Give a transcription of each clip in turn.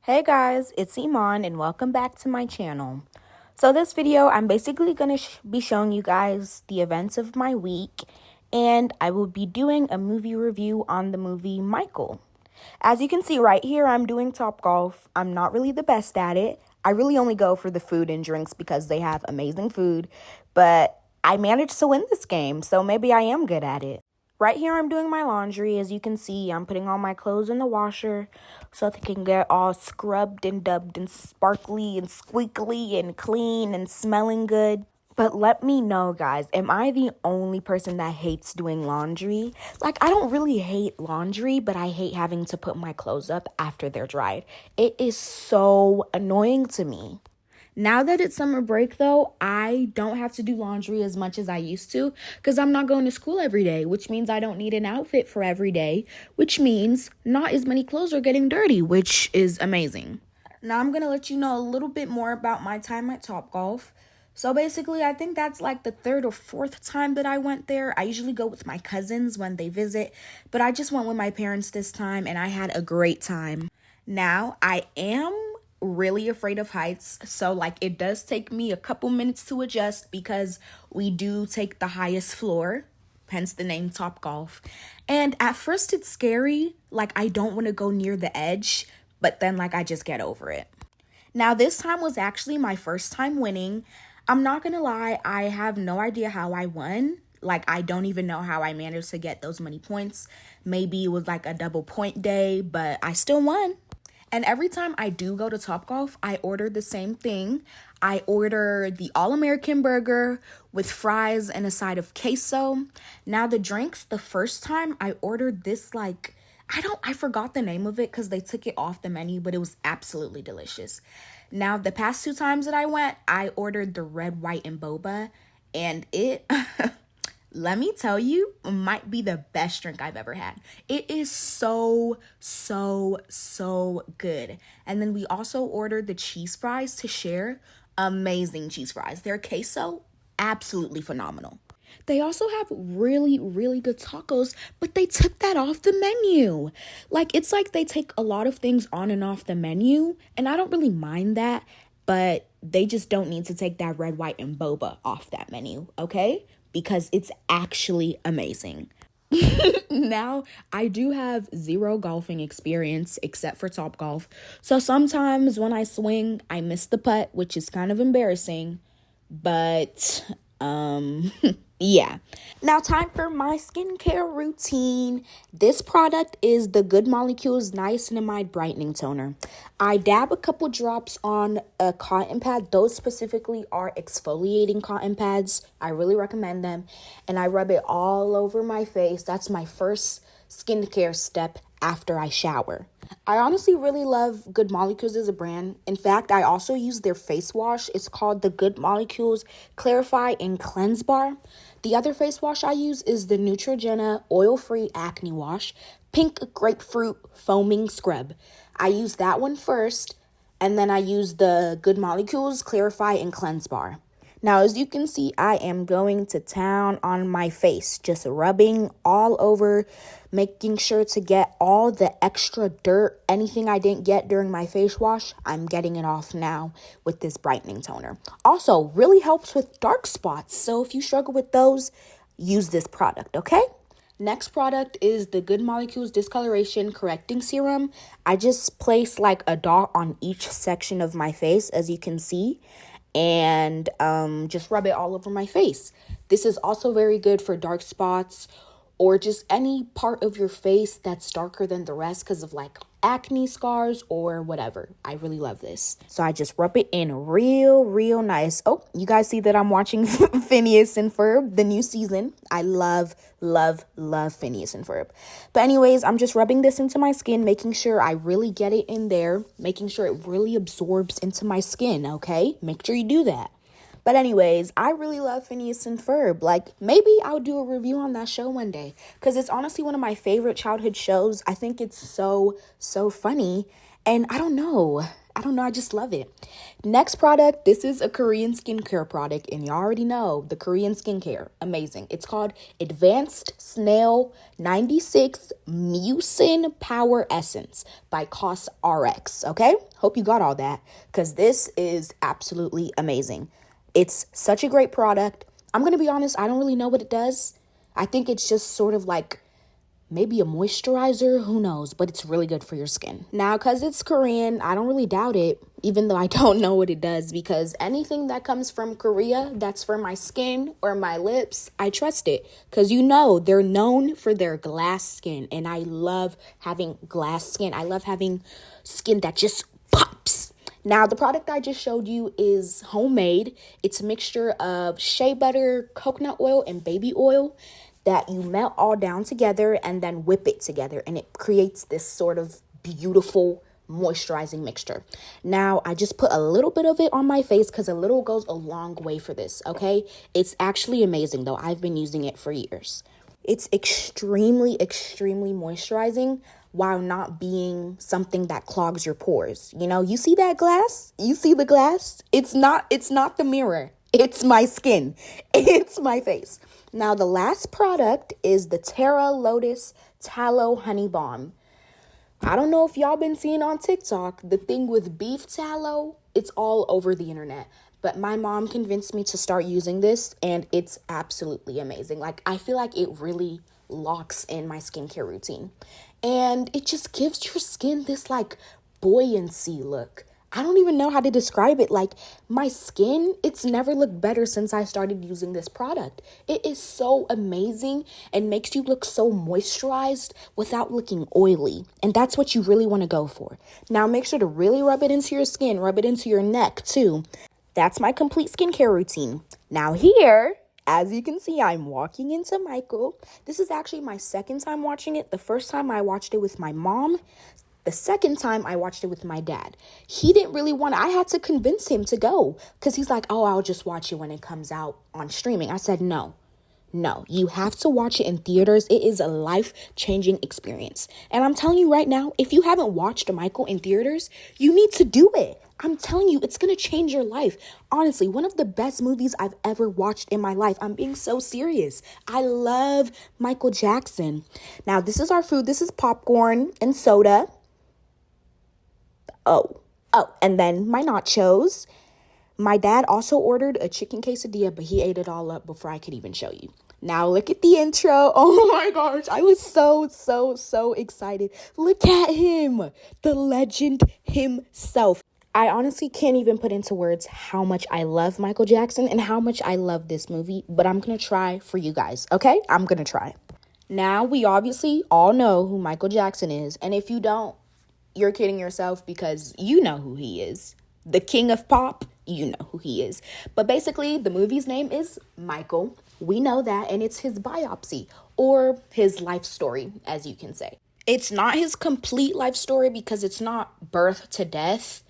Hey guys, it's Iman and welcome back to my channel. So this video, I'm basically going to be showing you guys the events of my week, and I will be doing a movie review on the movie Michael. As you can see right here, I'm doing Topgulf. I'm not really the best at it. I really only go for the food and drinks because they have amazing food, but I managed to win this game, so maybe I am good at it. Right here, I'm doing my laundry. As you can see, I'm putting all my clothes in the washer so they can get all scrubbed and dubbed and sparkly and squeakly and clean and smelling good. But let me know, guys, am I the only person that hates doing laundry? Like, I don't really hate laundry, but I hate having to put my clothes up after they're dried. It is so annoying to me. Now that it's summer break, though, I don't have to do laundry as much as I used to because I'm not going to school every day, which means I don't need an outfit for every day, which means not as many clothes are getting dirty, which is amazing. Now I'm going to let you know a little bit more about my time at Topgulf. So basically, I think that's like the third or fourth time that I went there. I usually go with my cousins when they visit, but I just went with my parents this time and I had a great time. Now, I am really afraid of heights, so like it does take me a couple minutes to adjust because we do take the highest floor, hence the name Topgulf. And at first it's scary, like I don't want to go near the edge, but then like I just get over it. Now this time was actually my first time winning. I'm not gonna lie, I have no idea how I won. Like, I don't even know how I managed to get those many points. Maybe it was like a double point day, but I still won. And every time I do go to Topgolf, I order the same thing. I order the All-American burger with fries and a side of queso. Now the drinks, the first time I ordered this like, I forgot the name of it because they took it off the menu, but it was absolutely delicious. Now the past two times that I went, I ordered the red, white, and boba, and it... let me tell you, might be the best drink I've ever had. It is so good. And then we also ordered the cheese fries to share. Amazing cheese fries. Their queso, absolutely phenomenal. They also have really good tacos, but they took that off the menu. Like, it's like they take a lot of things on and off the menu, and I don't really mind that, but they just don't need to take that red, white, and boba off that menu, okay? Because it's actually amazing. Now, I do have zero golfing experience except for Topgolf. So sometimes when I swing, I miss the putt, which is kind of embarrassing. But, yeah. Now, time for my skincare routine. This product is the Good Molecules Niacinamide Brightening Toner. I dab a couple drops on a cotton pad. Those specifically are exfoliating cotton pads. I really recommend them. And I rub it all over my face. That's my first skincare step after I shower. I honestly really love Good Molecules as a brand. In fact, I also use their face wash. It's called the Good Molecules Clarify and Cleanse Bar. The other face wash I use is the Neutrogena Oil-Free Acne Wash Pink Grapefruit Foaming Scrub. I use that one first, and then I use the Good Molecules Clarify and Cleanse Bar. Now, as you can see, I am going to town on my face, just rubbing all over, making sure to get all the extra dirt, anything I didn't get during my face wash, I'm getting it off now with this brightening toner. Also, really helps with dark spots, so if you struggle with those, use this product, okay? Next product is the Good Molecules Discoloration Correcting Serum. I just place like a dot on each section of my face, as you can see, and just rub it all over my face. This is also very good for dark spots or just any part of your face that's darker than the rest because of like acne scars or whatever. I really love this. So I just rub it in real nice. Oh, you guys see that I'm watching Phineas and Ferb, the new season. I love Phineas and Ferb. But anyways, I'm just rubbing this into my skin, making sure I really get it in there, making sure it really absorbs into my skin, okay? Make sure you do that. But anyways, I really love Phineas and Ferb. Like, maybe I'll do a review on that show one day because it's honestly one of my favorite childhood shows. I think it's so funny. And I don't know. I don't know, I just love it. Next product, this is a Korean skincare product, and you already know the Korean skincare, amazing. It's called Advanced Snail 96 Mucin Power Essence by COSRX, okay? Hope you got all that, because this is absolutely amazing. It's such a great product. I'm going to be honest, I don't really know what it does. I think it's just sort of like maybe a moisturizer, who knows, but it's really good for your skin. Now, because it's Korean, I don't really doubt it, even though I don't know what it does, because anything that comes from Korea that's for my skin or my lips, I trust it. Because you know, they're known for their glass skin, and I love having glass skin. I love having skin that just pops. Now, the product I just showed you is homemade. It's a mixture of shea butter, coconut oil, and baby oil that you melt all down together and then whip it together, and it creates this sort of beautiful moisturizing mixture. Now, I just put a little bit of it on my face because a little goes a long way for this, okay? It's actually amazing, though. I've been using it for years. It's extremely, extremely moisturizing while not being something that clogs your pores. You know, you see that glass? You see the glass? It's not the mirror. It's my skin. It's my face. Now, the last product is the Terra Lotus Tallow Honey Balm. I don't know if y'all been seeing on TikTok, the thing with beef tallow, it's all over the internet. But my mom convinced me to start using this, and it's absolutely amazing. Like, I feel like it really locks in my skincare routine. And it just gives your skin this, like, buoyancy look. I don't even know how to describe it. Like, my skin, it's never looked better since I started using this product. It is so amazing and makes you look so moisturized without looking oily. And that's what you really want to go for. Now, make sure to really rub it into your skin, rub it into your neck too. That's my complete skincare routine. Now here, as you can see, I'm walking into Michael. This is actually my second time watching it. The first time I watched it with my mom. The second time I watched it with my dad. He didn't really want to. I had to convince him to go because he's like, oh, I'll just watch it when it comes out on streaming. I said, no, you have to watch it in theaters. It is a life-changing experience. And I'm telling you right now, if you haven't watched Michael in theaters, you need to do it. I'm telling you, it's going to change your life. Honestly, one of the best movies I've ever watched in my life. I'm being so serious. I love Michael Jackson. Now, this is our food. This is popcorn and soda. Oh, and then my nachos. My dad also ordered a chicken quesadilla, but he ate it all up before I could even show you. Now look at the intro. Oh my gosh, I was so excited. Look at him, the legend himself. I honestly can't even put into words how much I love Michael Jackson and how much I love this movie, but I'm going to try for you guys, okay? I'm going to try. Now, we obviously all know who Michael Jackson is, and if you don't, you're kidding yourself because you know who he is. The king of pop, you know who he is. But basically, the movie's name is Michael. We know that, and it's his biopsy or his life story, as you can say. It's not his complete life story because it's not birth to death.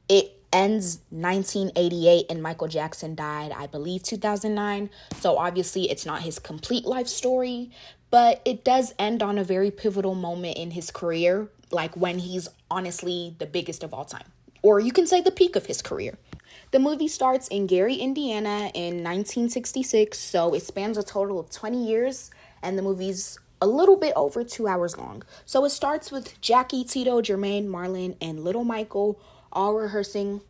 It ends 1988 and Michael Jackson died, I believe, 2009. So obviously, it's not his complete life story, but it does end on a very pivotal moment in his career, like when he's honestly the biggest of all time. Or you can say the peak of his career. The movie starts in Gary, Indiana in 1966, so it spans a total of 20 years, and the movie's a little bit over 2 hours long. So it starts with Jackie, Tito, Jermaine, Marlon, and Little Michael all rehearsing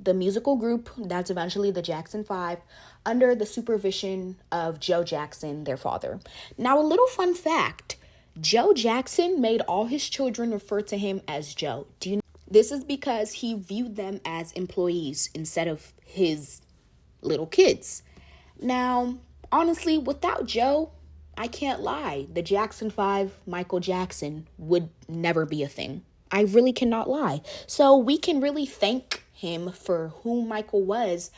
the musical group that's eventually the Jackson 5 under the supervision of Joe Jackson, their father. Now, a little fun fact. Joe Jackson made all his children refer to him as Joe. Do you know? This is because he viewed them as employees instead of his little kids. Now, honestly, without Joe, I can't lie. The Jackson 5, Michael Jackson, would never be a thing. I really cannot lie. So we can really thank him for who Michael was,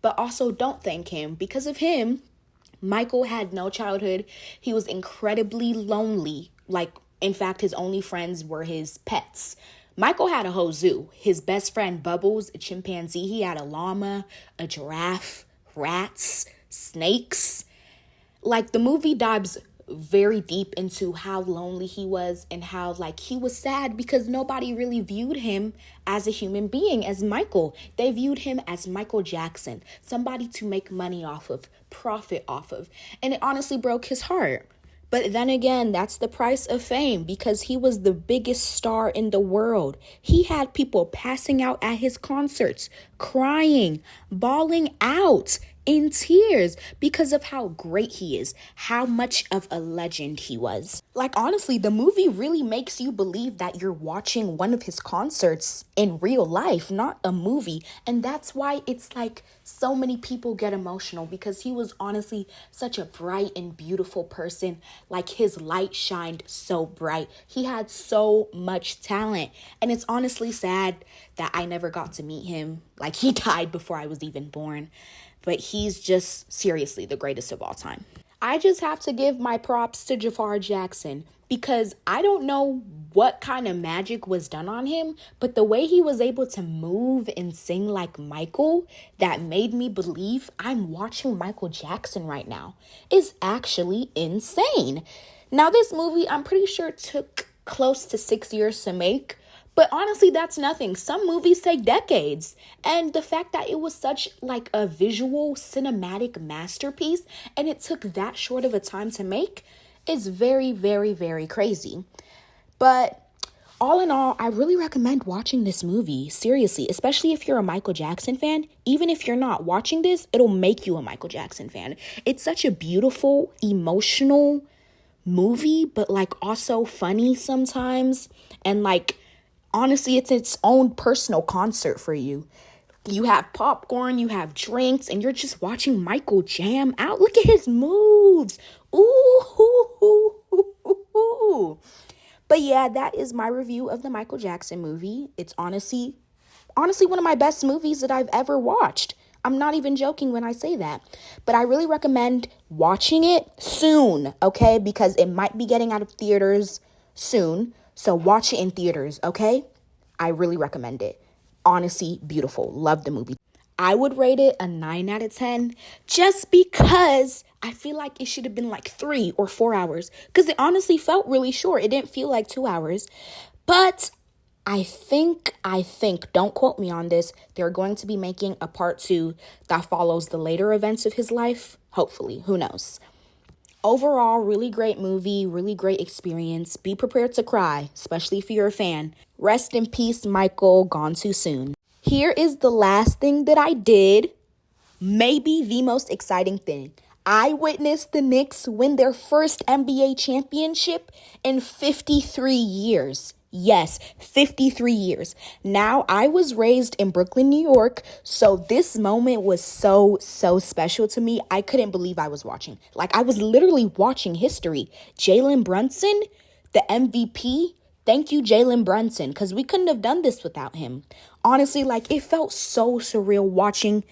but also don't thank him. Because of him, Michael had no childhood. He was incredibly lonely. Like, in fact, his only friends were his pets. Michael had a whole zoo. His best friend, Bubbles, a chimpanzee. He had a llama, a giraffe, rats, snakes. Like, the movie dives very deep into how lonely he was and how like he was sad because nobody really viewed him as a human being, as Michael. They viewed him as Michael Jackson, somebody to make money off of, profit off of. And it honestly broke his heart. But then again, that's the price of fame because he was the biggest star in the world. He had people passing out at his concerts, crying, bawling out in tears because of how great he is, how much of a legend he was. Like, honestly, the movie really makes you believe that you're watching one of his concerts in real life, not a movie. And that's why it's like so many people get emotional because he was honestly such a bright and beautiful person. Like, his light shined so bright. He had so much talent. And it's honestly sad that I never got to meet him. Like, he died before I was even born. But he's just seriously the greatest of all time. I just have to give my props to Jafar Jackson because I don't know what kind of magic was done on him, but the way he was able to move and sing like Michael, that made me believe I'm watching Michael Jackson right now, is actually insane. Now, this movie, I'm pretty sure took close to 6 years to make. But honestly, that's nothing. Some movies take decades. And the fact that it was such like a visual cinematic masterpiece and it took that short of a time to make is very, very, very crazy. But all in all, I really recommend watching this movie. Seriously, especially if you're a Michael Jackson fan. Even if you're not watching this, it'll make you a Michael Jackson fan. It's such a beautiful, emotional movie, but like also funny sometimes. And like, honestly, it's its own personal concert for you. You have popcorn, you have drinks, and you're just watching Michael jam out. Look at his moves. Ooh, hoo, hoo, hoo, hoo, hoo. But yeah, that is my review of the Michael Jackson movie. It's honestly one of my best movies that I've ever watched. I'm not even joking when I say that. But I really recommend watching it soon, okay? Because it might be getting out of theaters soon. So watch it in theaters, okay? I really recommend it. Honestly, beautiful. Love the movie. I would rate it a 9 out of 10 just because I feel like it should have been like 3 or 4 hours because it honestly felt really short. It didn't feel like 2 hours. But I think, don't quote me on this, they're going to be making a part 2 that follows the later events of his life. Hopefully, who knows? Overall, really great movie, really great experience. Be prepared to cry, especially if you're a fan. Rest in peace, Michael, gone too soon. Here is the last thing that I did. Maybe the most exciting thing. I witnessed the Knicks win their first NBA championship in 53 years. Yes, 53 years. Now, I was raised in Brooklyn, New York, so this moment was so special to me. I couldn't believe I was watching. Like, I was literally watching history. Jalen Brunson, the MVP. Thank you, Jalen Brunson, because we couldn't have done this without him. Honestly, like, it felt so surreal watching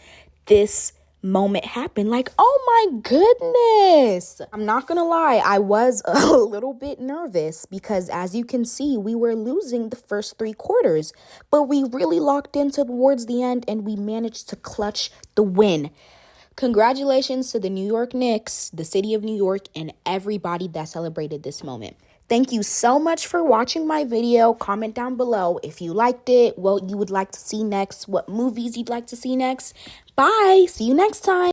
this moment happen. Like, oh my goodness. I'm not gonna lie, I was a little bit nervous because as you can see, we were losing the first 3 quarters, but we really locked in towards the end and we managed to clutch the win. Congratulations to the New York Knicks, the city of New York, and everybody that celebrated this moment. Thank you so much for watching my video. Comment down below if you liked it, what you would like to see next, what movies you'd like to see next. Bye. See you next time.